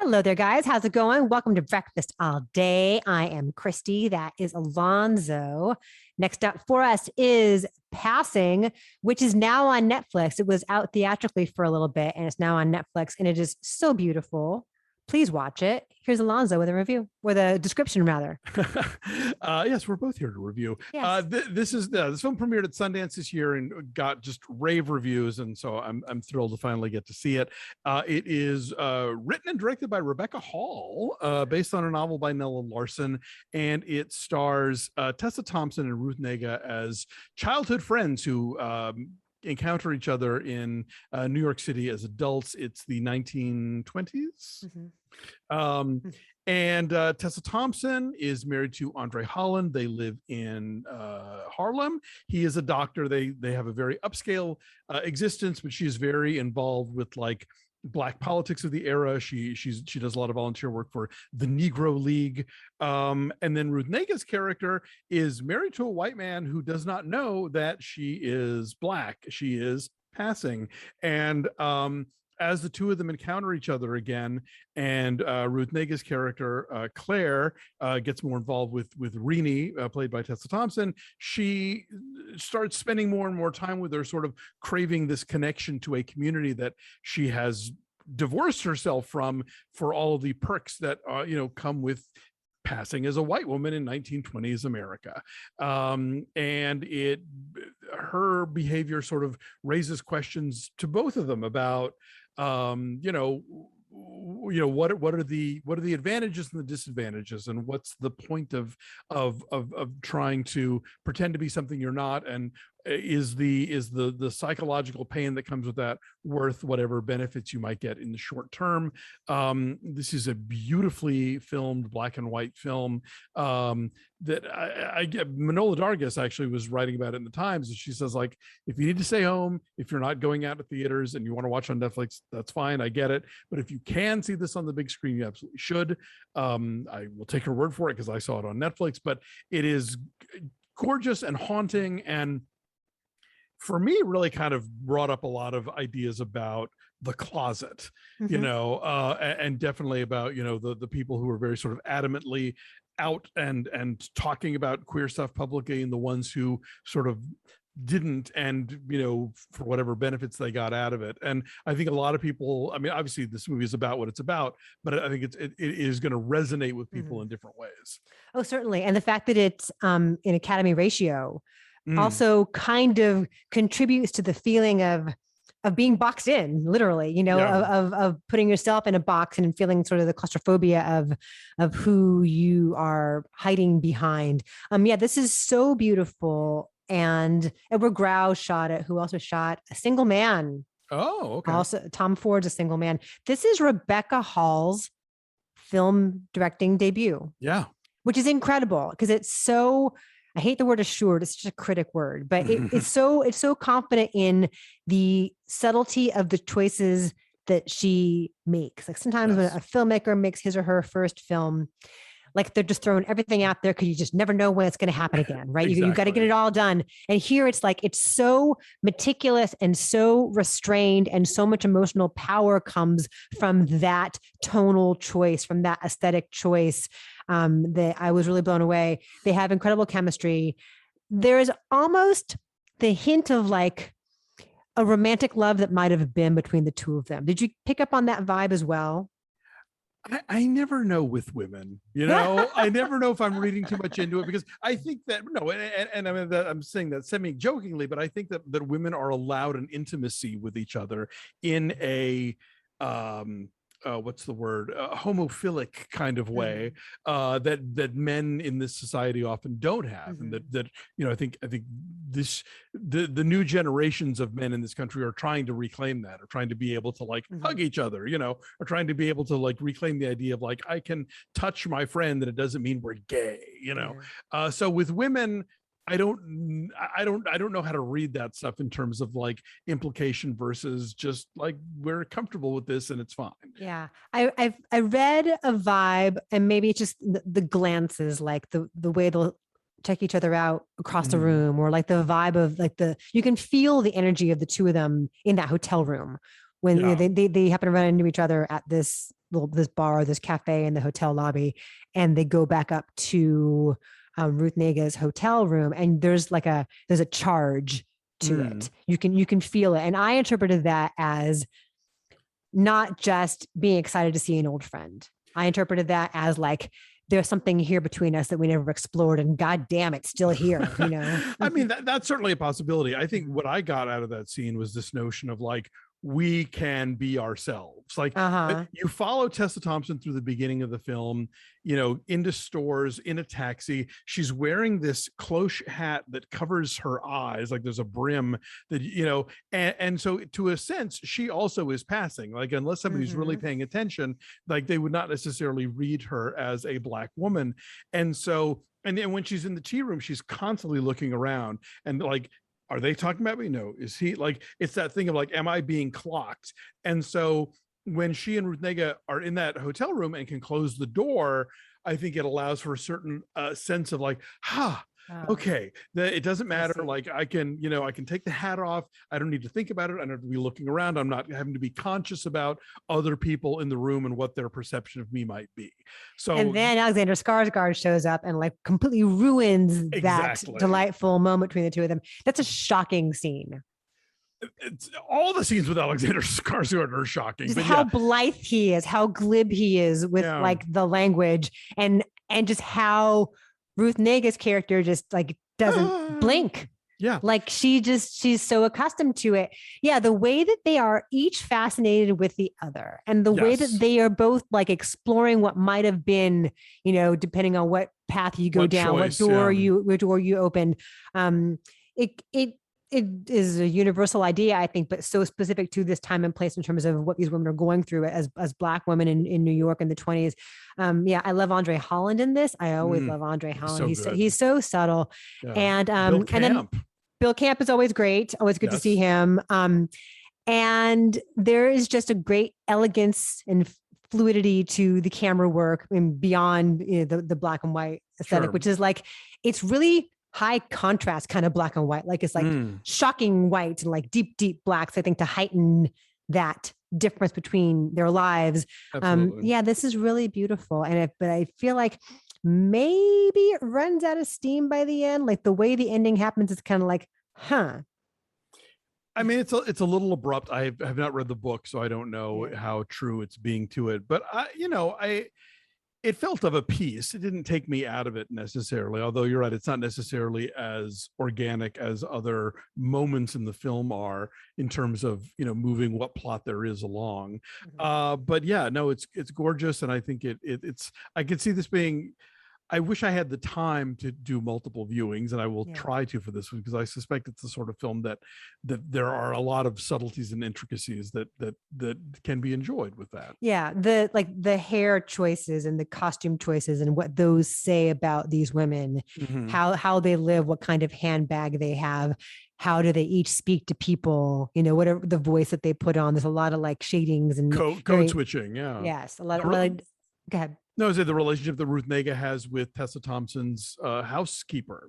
Hello there, guys. How's it going? Welcome to Breakfast All Day. I am Christy. That is Alonso. Next up for us is Passing, which is now on Netflix. It was out theatrically for a little bit, and it's now on Netflix, and it is so beautiful. Please watch it. Here's Alonso with a review, with a description, rather. Yes, we're both here to review. Yes. This film premiered at Sundance this year and got just rave reviews, and so I'm thrilled to finally get to see it. It is written and directed by Rebecca Hall, based on a novel by Nella Larsen, and it stars Tessa Thompson and Ruth Negga as childhood friends who encounter each other in New York City as adults. It's the 1920s. And Tessa Thompson is married to André Holland. They live in Harlem. He is a doctor. They have a very upscale existence, but she is very involved with like Black politics of the era. She does a lot of volunteer work for the Negro League. And then Ruth Negga's character is married to a white man who does not know that she is Black. She is passing. And as the two of them encounter each other again, and Ruth Negga's character, Claire, gets more involved with Renee, played by Tessa Thompson, she starts spending more and more time with her, sort of craving this connection to a community that she has divorced herself from for all of the perks that come with passing as a white woman in 1920s America. And her behavior sort of raises questions to both of them about what are the advantages and the disadvantages, and what's the point of trying to pretend to be something you're not, and is the psychological pain that comes with that worth whatever benefits you might get in the short term. This is a beautifully filmed black and white film that I get. Manohla Dargis actually was writing about it in the Times, and she says, like, if you need to stay home, if you're not going out to theaters and you want to watch on Netflix, that's fine, I get it, but if you can see this on the big screen, you absolutely should. I will take her word for it because I saw it on Netflix, but it is gorgeous and haunting, and for me, really kind of brought up a lot of ideas about the closet, and definitely about, the people who are very sort of adamantly out and talking about queer stuff publicly, and the ones who sort of didn't, and for whatever benefits they got out of it. And I think a lot of people, I mean, obviously this movie is about what it's about, but I think it is going to resonate with people in different ways. Oh, certainly. And the fact that it's in Academy ratio also kind of contributes to the feeling of being boxed in, literally, of putting yourself in a box and feeling sort of the claustrophobia of who you are hiding behind. This is so beautiful. And Edward Grau shot it, who also shot A Single Man. Oh, okay. Also, Tom Ford's A Single Man. This is Rebecca Hall's film directing debut. Yeah. Which is incredible because it's so, I hate the word assured, it's just a critic word, but it's so confident in the subtlety of the choices that she makes. Like sometimes when a filmmaker makes his or her first film, like they're just throwing everything out there because you just never know when it's going to happen again, right? Exactly. You got to get it all done. And here it's like, it's so meticulous and so restrained, and so much emotional power comes from that tonal choice, from that aesthetic choice, that I was really blown away. They have incredible chemistry. There is almost the hint of like a romantic love that might have been between the two of them. Did you pick up on that vibe as well? I never know with women, I never know if I'm reading too much into it, because I think that, and I mean, that I'm saying that semi-jokingly, but I think that women are allowed an intimacy with each other in a, what's the word, homophilic kind of way, that men in this society often don't have. And that I think this, the new generations of men in this country are trying to reclaim that, or trying to be able to like hug each other, or trying to be able to like reclaim the idea of like, I can touch my friend and it doesn't mean we're gay, so with women, I don't know how to read that stuff in terms of like implication versus just like, we're comfortable with this and it's fine. Yeah. I read a vibe, and maybe it's just the glances, like the way they'll check each other out across the room, or like the vibe of like you can feel the energy of the two of them in that hotel room when they happen to run into each other at this this bar, this cafe in the hotel lobby, and they go back up to Ruth Nega's hotel room, and there's a charge to it. You can feel it, and I interpreted that as not just being excited to see an old friend. I interpreted that as like, there's something here between us that we never explored, and God damn, it's still here. I mean, that's certainly a possibility. I think what I got out of that scene was this notion of like, we can be ourselves. Like you follow Tessa Thompson through the beginning of the film, into stores, in a taxi. She's wearing this cloche hat that covers her eyes. Like there's a brim that, and so to a sense, she also is passing. Like, unless somebody's really paying attention, like they would not necessarily read her as a Black woman. And so, and then when she's in the tea room, she's constantly looking around and like, are they talking about me? No. Is he like, it's that thing of like, am I being clocked? And so when she and Ruth Negga are in that hotel room and can close the door, I think it allows for a certain sense of like, okay, it doesn't matter. Like I can take the hat off. I don't need to think about it. I don't have to be looking around. I'm not having to be conscious about other people in the room and what their perception of me might be. So, and then Alexander Skarsgård shows up and like completely ruins that delightful moment between the two of them. That's a shocking scene. It's all the scenes with Alexander Skarsgård are shocking. Just how blithe he is, how glib he is with like the language, and just how Ruth Nega's character just like doesn't blink. Yeah. Like she's so accustomed to it. Yeah. The way that they are each fascinated with the other, and the way that they are both like exploring what might have been, depending on what path you go down, what door you open. It is a universal idea, I think, but so specific to this time and place in terms of what these women are going through as Black women in New York in the 1920s. I love André Holland in this. I always love André Holland. He's so subtle. Yeah. And and then Bill Camp is always great. Always good to see him. And there is just a great elegance and fluidity to the camera work and beyond the black and white aesthetic, which is like, it's really high contrast kind of black and white. Like it's like shocking white and like deep, deep blacks, I think, to heighten that difference between their lives. This is really beautiful. But I feel like maybe it runs out of steam by the end. Like the way the ending happens, it's kind of like, I mean, it's a little abrupt. I have not read the book, so I don't know how true it's being to it, but it felt of a piece. It didn't take me out of it necessarily, although you're right, it's not necessarily as organic as other moments in the film are in terms of, moving what plot there is along. But yeah, no, it's gorgeous. And I think it's, I could see this being, I wish I had the time to do multiple viewings, and I will try to for this one, because I suspect it's the sort of film that there are a lot of subtleties and intricacies that can be enjoyed with that. Yeah, the hair choices and the costume choices and what those say about these women, how they live, what kind of handbag they have, how do they each speak to people, whatever the voice that they put on. There's a lot of like shadings and code switching. Yeah. Yes, a lot of. Go ahead. No, is it the relationship that Ruth Negga has with Tessa Thompson's housekeeper?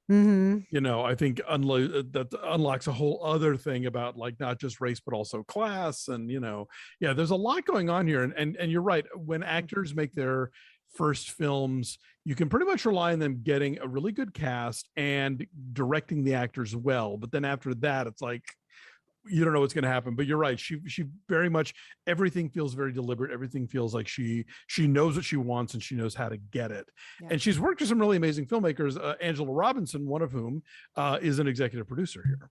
I think that unlocks a whole other thing about like not just race, but also class. And, there's a lot going on here. And you're right. When actors make their first films, you can pretty much rely on them getting a really good cast and directing the actors well. But then after that, it's like, you don't know what's going to happen. But you're right. She very much, everything feels very deliberate. Everything feels like she knows what she wants and she knows how to get it. Yeah. And she's worked with some really amazing filmmakers, Angela Robinson, one of whom is an executive producer here.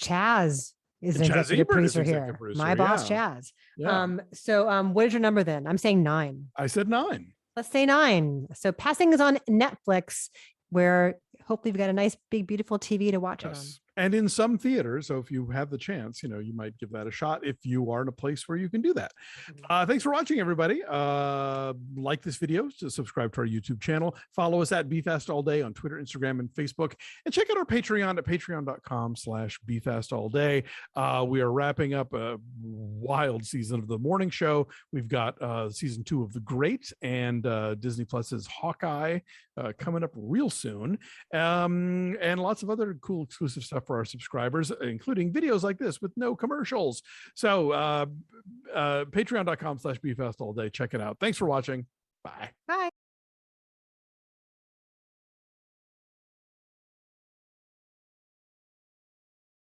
Chaz is an executive producer here. My boss, Chaz. Yeah. So what is your number then? I'm saying 9. I said 9. Let's say 9. So Passing is on Netflix, where hopefully we've got a nice, big, beautiful TV to watch it on. And in some theaters, so if you have the chance, you might give that a shot if you are in a place where you can do that. Thanks for watching, everybody. Like this video, to subscribe to our YouTube channel. Follow us at BeFastAllDay on Twitter, Instagram, and Facebook. And check out our Patreon at patreon.com/BeFastAllDay. We are wrapping up a wild season of the morning show. We've got season 2 of The Great and Disney Plus's Hawkeye coming up real soon. And lots of other cool exclusive stuff for our subscribers, including videos like this with no commercials. So Patreon.com/BFest all day. Check it out. Thanks for watching. Bye. Bye.